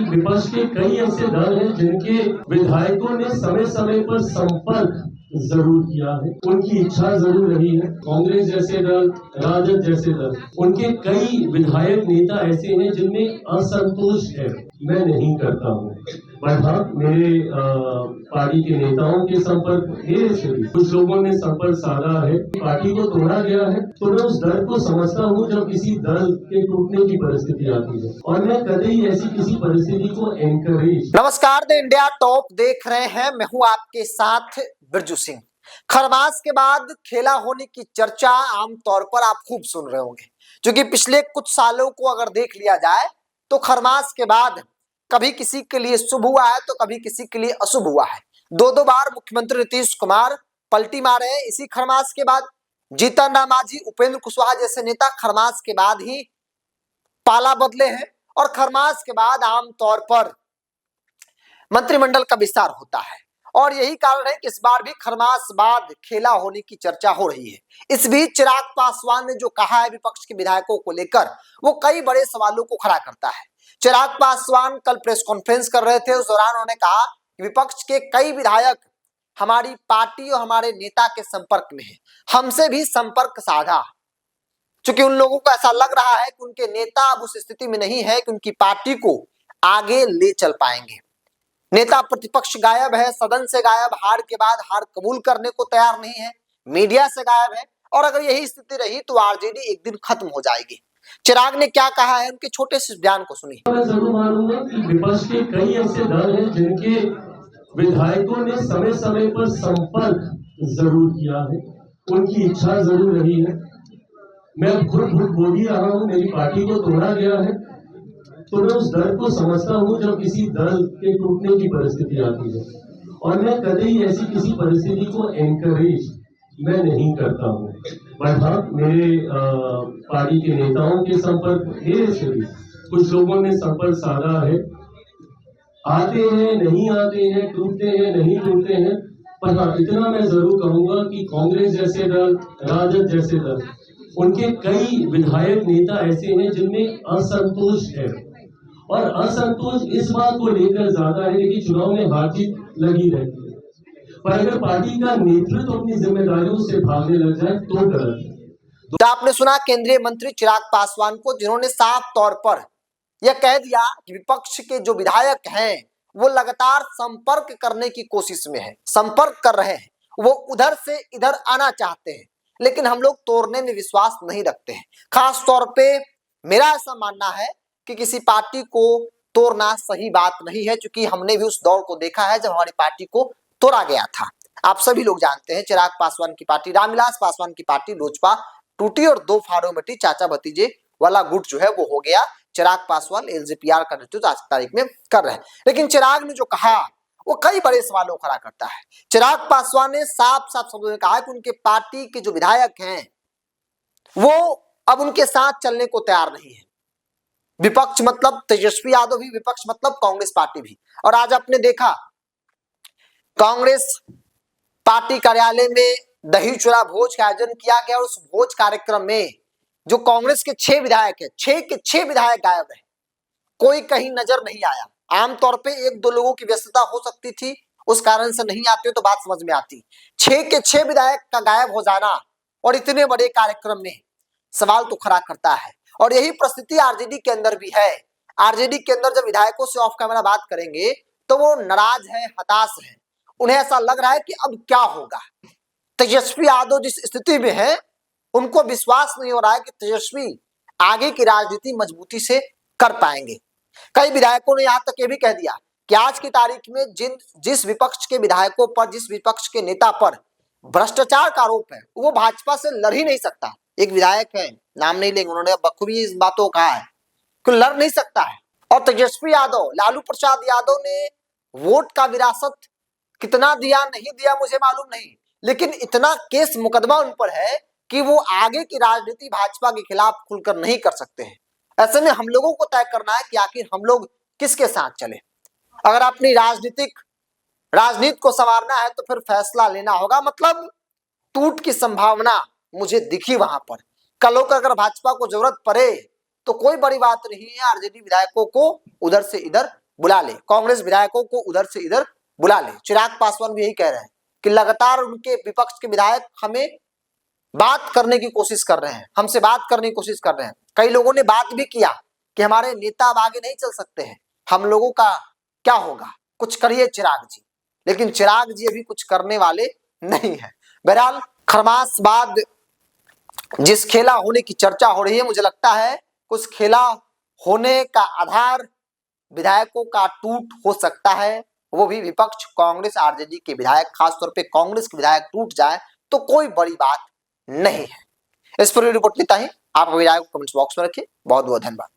कि विपक्ष के कई ऐसे दल हैं जिनके विधायकों ने समय समय पर संपर्क जरूर किया है, उनकी इच्छा जरूर रही है। कांग्रेस जैसे दल, राजद जैसे दल, उनके कई विधायक नेता ऐसे हैं जिनमें असंतोष है। मैं नहीं करता हूँ, बट हाँ मेरे पार्टी के नेताओं के संपर्क मेरे से भी कुछ लोगों ने संपर्क साधा है। पार्टी को तोड़ा गया है तो मैं उस दर्द को समझता हूँ जब किसी दल के टूटने की परिस्थिति आती है, और मैं कभी ऐसी किसी परिस्थिति को एनकरेज। नमस्कार, द इंडिया टॉप देख रहे हैं। मैं हूं आपके साथ बिरजू सिंह। खरमास के बाद खेला होने की चर्चा आमतौर पर आप खूब सुन रहे होंगे, क्योंकि पिछले कुछ सालों को अगर देख लिया जाए तो खरमास के बाद कभी किसी के लिए शुभ हुआ है तो कभी किसी के लिए अशुभ हुआ है। दो बार मुख्यमंत्री नीतीश कुमार पलटी मारे हैं इसी खरमास के बाद। जीतन राम मांझी, उपेंद्र कुशवाहा जैसे नेता खरमास के बाद ही पाला बदले हैं, और खरमास के बाद आमतौर पर मंत्रिमंडल का विस्तार होता है, और यही कारण है कि इस बार भी खरमास बाद खेला होने की चर्चा हो रही है। इस बीच चिराग पासवान ने जो कहा है विपक्ष के विधायकों को लेकर, वो कई बड़े सवालों को खड़ा करता है। चिराग पासवान कल प्रेस कॉन्फ्रेंस कर रहे थे, उस दौरान उन्होंने कहा कि विपक्ष के कई विधायक हमारी पार्टी और हमारे नेता के संपर्क में है, हमसे भी संपर्क साधा, क्योंकि उन लोगों को ऐसा लग रहा है कि उनके नेता अब उस स्थिति में नहीं है कि उनकी पार्टी को आगे ले चल पाएंगे। नेता प्रतिपक्ष गायब है, सदन से गायब, हार के बाद हार कबूल करने को तैयार नहीं है, मीडिया से गायब है, और अगर यही स्थिति रही तो आरजेडी एक दिन खत्म हो जाएगी। चिराग ने क्या कहा है, उनके छोटे से बयान को सुनिए। मैं जरूर मानूंगा कि विपक्ष के कई ऐसे दल हैं जिनके विधायकों ने समय समय पर संपर्क जरूर किया है, उनकी इच्छा जरूर रही है। मैं खुद बोल ही रहा हूँ, मेरी पार्टी को तोड़ा गया है तो मैं उस दर्द को समझता हूँ जब किसी दल के टूटने की परिस्थिति आती है, और मैं कभी ऐसी किसी परिस्थिति को एनकरेज मैं नहीं करता हूँ। बट हाँ मेरे पार्टी के नेताओं के संपर्क मेरे से भी कुछ लोगों ने संपर्क साधा है। आते हैं, नहीं आते हैं, टूटते हैं, नहीं टूटते हैं, पर हाँ इतना मैं जरूर कहूंगा कि कांग्रेस जैसे दल, राजद जैसे दल, उनके कई विधायक नेता ऐसे हैं जिनमें असंतोष है, और असंतोष इस बात को लेकर ज्यादा है कि चुनाव में हार जीत लगी रहती है, पर अगर पार्टी का नेतृत्व अपनी जिम्मेदारियों से भागने लग जाए तो गलत है। तो आपने सुना केंद्रीय मंत्री चिराग पासवान को, जिन्होंने साफ तौर पर यह कह दिया कि विपक्ष के जो विधायक हैं वो लगातार संपर्क करने की कोशिश में है, संपर्क कर रहे हैं, वो उधर से इधर आना चाहते हैं, लेकिन हम लोग तोड़ने में विश्वास नहीं रखते हैं। खास तौर पे मेरा ऐसा मानना है कि किसी पार्टी को तोड़ना सही बात नहीं है, क्योंकि हमने भी उस दौर को देखा है जब हमारी पार्टी को तोड़ा गया था। आप सभी लोग जानते हैं चिराग पासवान की पार्टी, रामविलास पासवान की पार्टी लोजपा टूटी और दो फाड़ों में बटी, चाचा भतीजे वाला गुट जो है वो हो गया। चिराग पासवान एलजेपीआर का नेतृत्व आज की तारीख में कर रहे हैं, लेकिन चिराग ने जो कहा वो कई बड़े सवालों को खड़ा करता है। चिराग पासवान ने साफ साफ शब्दों में कहा कि उनके पार्टी के जो विधायक हैं वो अब उनके साथ चलने को तैयार नहीं है। विपक्ष मतलब तेजस्वी यादव भी, विपक्ष मतलब कांग्रेस पार्टी भी। और आज आपने देखा कांग्रेस पार्टी कार्यालय में दही चूड़ा भोज का आयोजन किया गया, और उस भोज कार्यक्रम में जो कांग्रेस के 6 विधायक हैं, 6 के 6 विधायक गायब है, कोई कहीं नजर नहीं आया। आमतौर पे 1-2 लोगों की व्यस्तता हो सकती थी, उस कारण से नहीं आते हो तो बात समझ में आती। 6 के 6 विधायक का गायब हो जाना और इतने बड़े कार्यक्रम में सवाल तो खड़ा करता है, और यही परिस्थिति आरजेडी के अंदर भी है। आरजेडी के अंदर जब विधायकों से ऑफ कैमरा बात करेंगे तो वो नाराज है, हताश है, उन्हें ऐसा लग रहा है कि अब क्या होगा। तेजस्वी यादव जिस स्थिति में है, उनको विश्वास नहीं हो रहा है कि तेजस्वी आगे की राजनीति मजबूती से कर पाएंगे। कई विधायकों ने यहां तक ये भी कह दिया कि आज की तारीख में जिस विपक्ष के विधायकों पर, जिस विपक्ष के नेता पर भ्रष्टाचार का आरोप है, वो भाजपा से लड़ ही नहीं सकता। एक विधायक है, नाम नहीं लेंगे, उन्होंने बखूबी इस बातों को कहा है कि लड़ नहीं सकता है। और तेजस्वी यादव, लालू प्रसाद यादव ने वोट का विरासत कितना दिया नहीं दिया मुझे मालूम नहीं, लेकिन इतना केस मुकदमा उन पर है कि वो आगे की राजनीति भाजपा के खिलाफ खुलकर नहीं कर सकते हैं। ऐसे में हम लोगों को तय करना है कि आखिर हम लोग किसके साथ चले। अगर अपनी राजनीति को संवारना है तो फिर फैसला लेना होगा, मतलब टूट की संभावना मुझे दिखी वहां पर। कल को अगर भाजपा को जरूरत पड़े तो कोई बड़ी बात नहीं है, आरजेडी विधायकों को उधर से इधर बुला ले, कांग्रेस विधायकों को उधर से इधर बुला ले। चिराग पासवान भी यही कह रहे हैं कि लगातार उनके विपक्ष के विधायक हमें बात करने की कोशिश कर रहे हैं, हमसे बात करने की कोशिश कर रहे हैं। कई लोगों ने बात भी किया कि हमारे नेता अब आगे नहीं चल सकते हैं, हम लोगों का क्या होगा, कुछ करिए चिराग जी। लेकिन चिराग जी अभी कुछ करने वाले नहीं है। बहरहाल खरमास बाद जिस खेला होने की चर्चा हो रही है, मुझे लगता है उस खेला होने का आधार विधायकों का टूट हो सकता है, वो भी विपक्ष कांग्रेस आरजेडी के विधायक, खासतौर पे कांग्रेस के विधायक टूट जाए तो कोई बड़ी बात नहीं है। इस पर रिपोर्ट लेता ही आप विधायक को कमेंट्स बॉक्स में रखिए। बहुत बहुत धन्यवाद।